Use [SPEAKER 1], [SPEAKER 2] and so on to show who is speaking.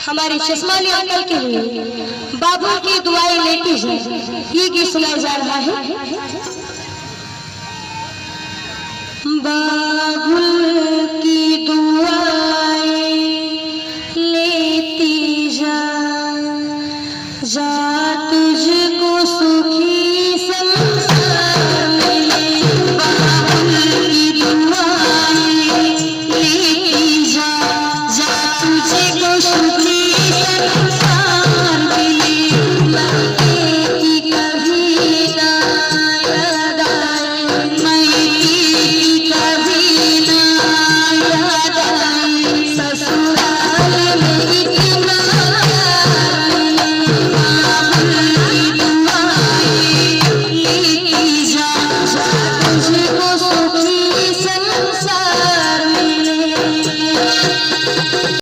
[SPEAKER 1] हमारे चश्मानी अंकल के लिए बाबू की दुआएं लेती है, ये गीत सुनाया जा रहा है। बाबू की दुआ